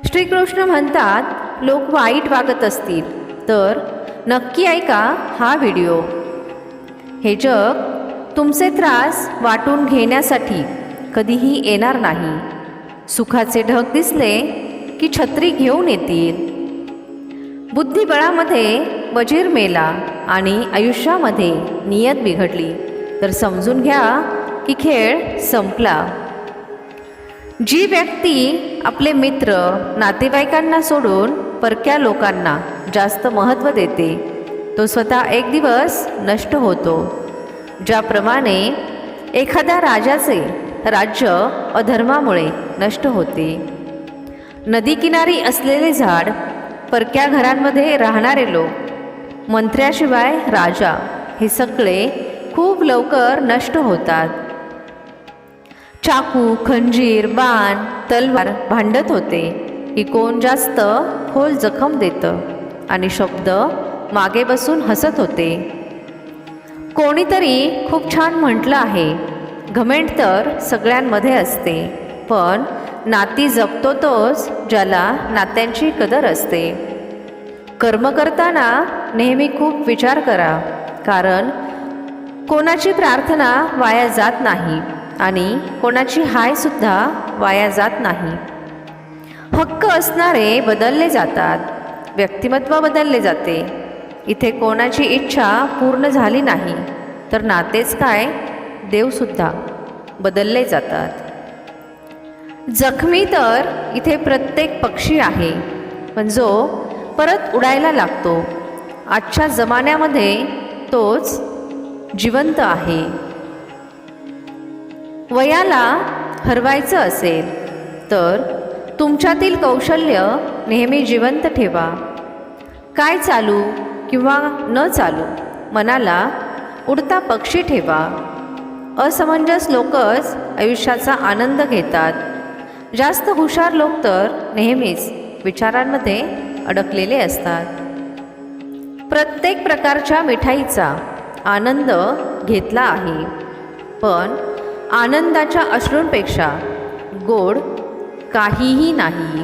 श्रीकृष्ण म्हणतात, लोक वाईट वागत असतील तर नक्की ऐका हा व्हिडिओ. हे जग तुमचे त्रास वाटून घेण्यासाठी कधीही येणार नाही. सुखाचे ढग दिसले की छत्री घेऊन येतील. बुद्धिबळामध्ये वजीर मेला आणि आयुष्यामध्ये नियत बिघडली तर समजून घ्या की खेळ संपला. जी व्यक्ती आपले मित्र नातेवाईकांना सोडून परक्या लोकांना जास्त महत्त्व देते तो स्वतः एक दिवस नष्ट होतो. ज्याप्रमाणे एखाद्या राजाचे राज्य अधर्मामुळे नष्ट होते. नदीकिनारी असलेले झाड, परक्या घरांमध्ये राहणारे लोक, मंत्र्याशिवाय राजा हे सगळे खूप लवकर नष्ट होतात. चाकू, खंजीर, बाण, तलवार भांडत होते की कोण जास्त खोल जखम देतं आणि शब्द मागे बसून हसत होते. कोणीतरी खूप छान म्हटलं आहे, घमेंड तर सगळ्यांमध्ये असते, पण नाती जपतो तोच ज्याला नात्यांची कदर असते. कर्म करताना नेहमी खूप विचार करा, कारण कोणाची प्रार्थना वाया जात नाही आणि कोणाची हायसुद्धा वाया जात नाही. हक्क असणारे बदलले जातात, व्यक्तिमत्व बदलले जाते. इथे कोणाची इच्छा पूर्ण झाली नाही तर नातेच काय, देवसुद्धा बदलले जातात. जखमी तर इथे प्रत्येक पक्षी आहे, पण जो परत उडायला लागतो आजच्या जमान्यामध्ये तोच जिवंत आहे. वयाला हरवायचं असेल तर तुमच्यातील कौशल्य नेहमी जिवंत ठेवा. काय चालू किंवा न चालू, मनाला उडता पक्षी ठेवा. असमंजस लोकच आयुष्याचा आनंद घेतात. जास्त हुशार लोक तर नेहमीच विचारांमध्ये अडकलेले असतात. प्रत्येक प्रकारच्या मिठाईचा आनंद घेतला आहे, पण आनंदाच्या अश्रूंपेक्षा गोड काहीही नाही.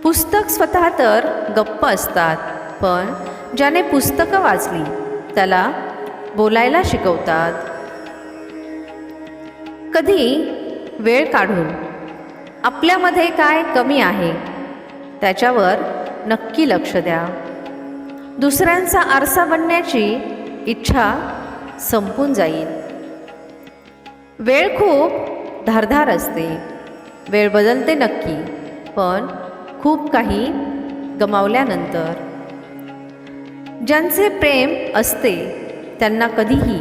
पुस्तक स्वतः तर गप्प असतात, पण ज्याने पुस्तकं वाचली त्याला बोलायला शिकवतात. कधी वेळ काढून आपल्यामध्ये काय कमी आहे त्याच्यावर नक्की लक्ष द्या. दुसऱ्यांचा आरसा बनण्याची इच्छा संपून जाईल. वेळ खूप धारदार असते. वेळ बदलते नक्की, पण खूप काही गमावल्यानंतर. ज्यांचे प्रेम असते त्यांना कधीही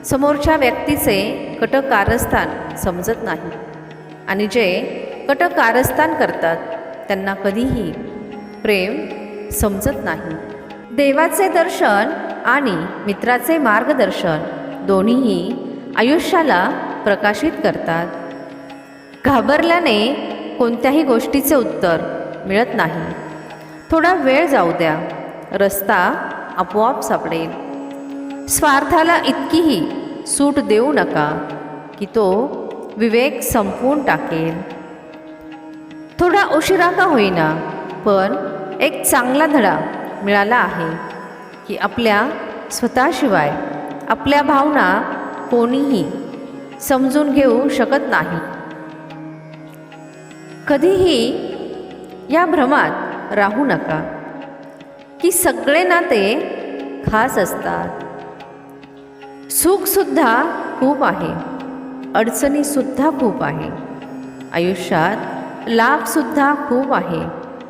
समोरच्या व्यक्तीचे कटकारस्थान समजत नाही आणि जे कटकारस्थान करतात त्यांना कधीही प्रेम समजत नाही. देवाचे दर्शन आणि मित्राचे मार्गदर्शन दोन्हीही आयुष्याला प्रकाशित करतात. घाबरल्याने कोणत्याही गोष्टीचे उत्तर मिळत नाही. थोडा वेळ जाऊ द्या, रस्ता आपोआप सापडेल. स्वार्थाला इतकीही सूट देऊ नका की तो विवेक संपवून टाकेल. थोडा उशिरा का होईना, पण एक चांगला धडा मिळाला आहे की आपल्या स्वतःशिवाय आपल्या भावना कोणीही समजून घेऊ शकत नाही. कधीही या भ्रमात राहू नका की सगळे नाते खास असतात. सुखसुद्धा खूप आहे, अडचणीसुद्धा खूप आहे. आयुष्यात लाभसुद्धा खूप आहे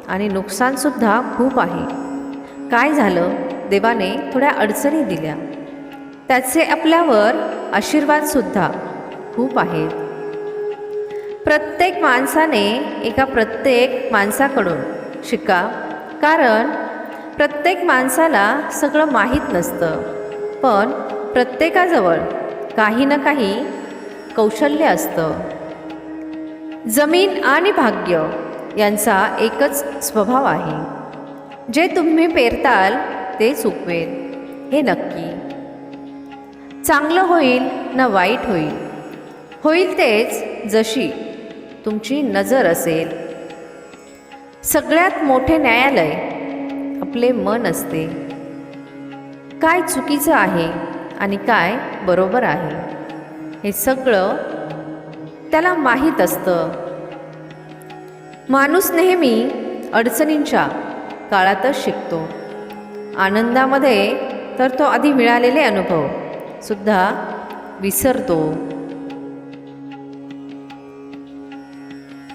आणि नुकसानसुद्धा खूप आहे. काय झालं, देवाने थोड्या अडचणी दिल्या, त्याचे आपल्यावर आशीर्वादसुद्धा खूप आहेत. प्रत्येक माणसाने प्रत्येक माणसाकडून शिका, कारण प्रत्येक माणसाला सगळं माहीत नसतं, पण प्रत्येकाजवळ काही ना काही कौशल्य असतं. जमीन आणि भाग्य यांचा एकच स्वभाव आहे, जे तुम्ही पेरताल तेच उगवेल हे नक्की. चांगलं होईल ना वाईट होईल तेच जशी तुमची नजर असेल. सगळ्यात मोठे न्यायालय आपले मन असते. काय चुकीचं आहे आणि काय बरोबर आहे हे सगळं त्याला माहीत असतं. माणूस नेहमी अडचणींच्या काळातच शिकतो. आनंदामध्ये तर तो आधी मिळालेले अनुभव सुद्धा विसरतो.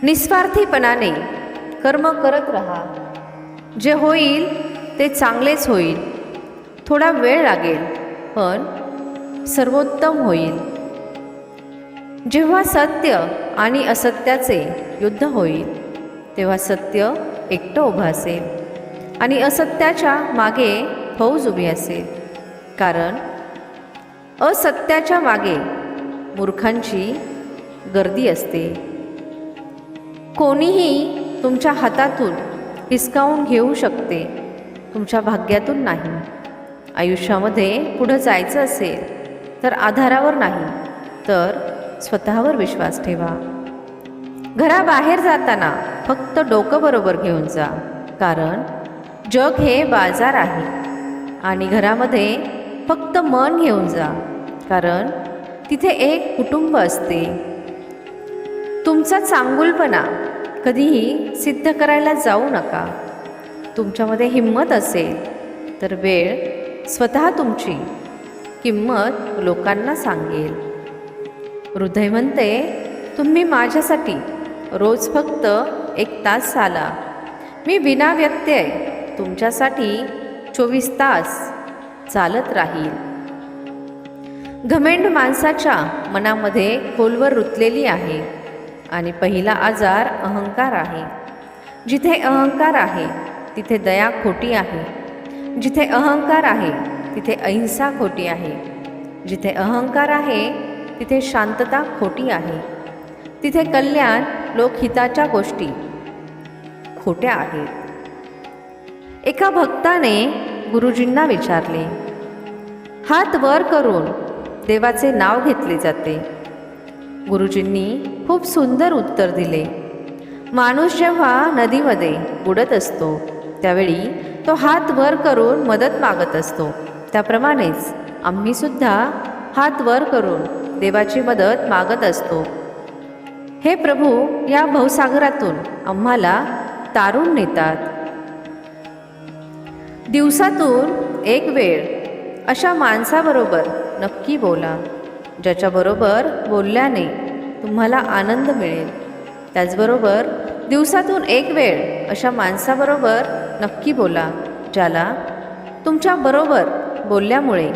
निस्वार्थीपणाने कर्म करत राहा. जे होईल ते चांगलेच होईल. थोडा वेळ लागेल पण सर्वोत्तम होईल. जेव्हा सत्य आणि असत्याचे युद्ध होईल तेव्हा सत्य एकटं उभं असेल आणि असत्याच्या मागे फौज उभी असेल. कारण असत्याच्या मागे मूर्खांची गर्दी असते. कोणीही तुमच्या हातातून हिसकावून घेऊ शकते, तुमच्या भाग्यातून नाही. आयुष्यामध्ये पुढं जायचं असेल तर आधारावर नाही तर स्वतःवर विश्वास ठेवा. घराबाहेर जाताना फक्त डोकं बरोबर घेऊन जा. कारण जग हे बाजार आहे. आणि घरामध्ये फक्त मन घेऊन जा. कारण तिथे एक कुटुंब असते. तुमचा चांगुलपणा कधीही सिद्ध करायला जाऊ नका. तुमच्यामध्ये हिंमत असेल तर वेळ स्वतः तुमची किंमत लोकांना सांगेल. हृदय म्हणते तुम्ही माझ्यासाठी रोज फक्त 1 तास चाला. मी विना व्यत्यय तुमच्यासाठी 24 तास चालत राहील. घमेंड माणसाच्या मनामध्ये खोलवर रुतलेली आहे आणि पहिला आजार अहंकार आहे. जिथे अहंकार आहे तिथे दया खोटी आहे. जिथे अहंकार आहे तिथे अहिंसा खोटी आहे. जिथे अहंकार आहे तिथे शांतता खोटी आहे. तिथे कल्याण लोकहिताच्या गोष्टी खोट्या आहेत. एका भक्ताने गुरुजींना विचारले, हात वर करून देवाचे नाव घेतले जाते. गुरुजींनी खूप सुंदर उत्तर दिले. माणूस जेव्हा नदीमध्ये बुडत असतो त्यावेळी तो हात वर करून मदत मागत असतो. त्याप्रमाणेच आम्हीसुद्धा हात वर करून देवाची मदत मागत असतो. हे प्रभू या भवसागरातून आम्हाला तारून नेतात. दिवसातून 1 वेळ अशा माणसाबरोबर नक्की बोला ज्याच्याबरोबर बोलल्याने तुम्हाला आनंद मिळेल. त्याचबरोबर दिवसातून 1 वेळ अशा माणसाबरोबर नक्की बोला ज्याला तुमच्याबरोबर बोलल्यामुळे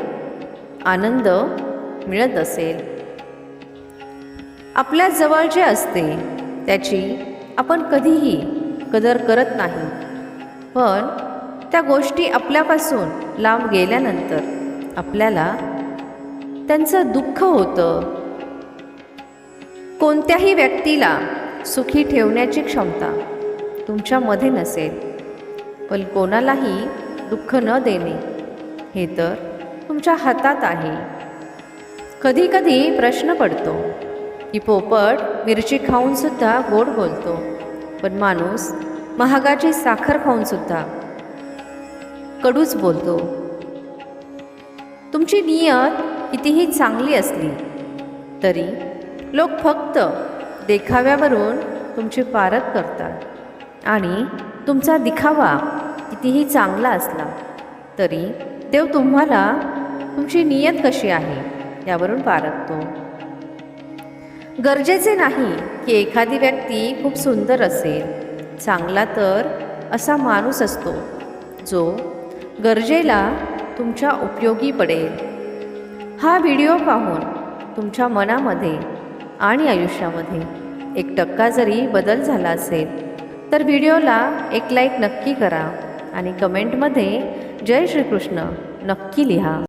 आनंद मिळत असेल. आपल्या जवळ जे असते त्याची आपण कधीही कदर करत नाही. पण त्या गोष्टी आपल्यापासून लांब गेल्यानंतर आपल्याला त्यांचं दुःख होतं. कोणत्याही व्यक्तीला सुखी ठेवण्याची क्षमता तुमच्यामध्ये नसेल पण कोणालाही दुःख न देणे हे तर तुमच्या हातात आहे. कधीकधी प्रश्न पडतो की पोपट मिरची खाऊनसुद्धा गोड बोलतो पण माणूस महागाची साखर खाऊनसुद्धा कडूच बोलतो. तुमची नियत कितीही चांगली असली तरी लोक फक्त देखाव्यावरून तुमची पारख करतात आणि तुमचा दिखावा कितीही चांगला असला तरी देव तुम्हाला तुमची नियत कशी आहे यावरून पारखतो. गरजेचे नाही की एखादी व्यक्ती खूप सुंदर असेल. चांगला तर असा माणूस असतो जो गरजेला तुमच्या उपयोगी पडेल. हा व्हिडिओ पाहून तुमच्या मनामध्ये आणि आयुष्यामध्ये 1% जरी बदल झाला असेल तर व्हिडिओला एक लाईक नक्की करा आणि कमेंटमध्ये जय श्रीकृष्ण नक्की लिहा.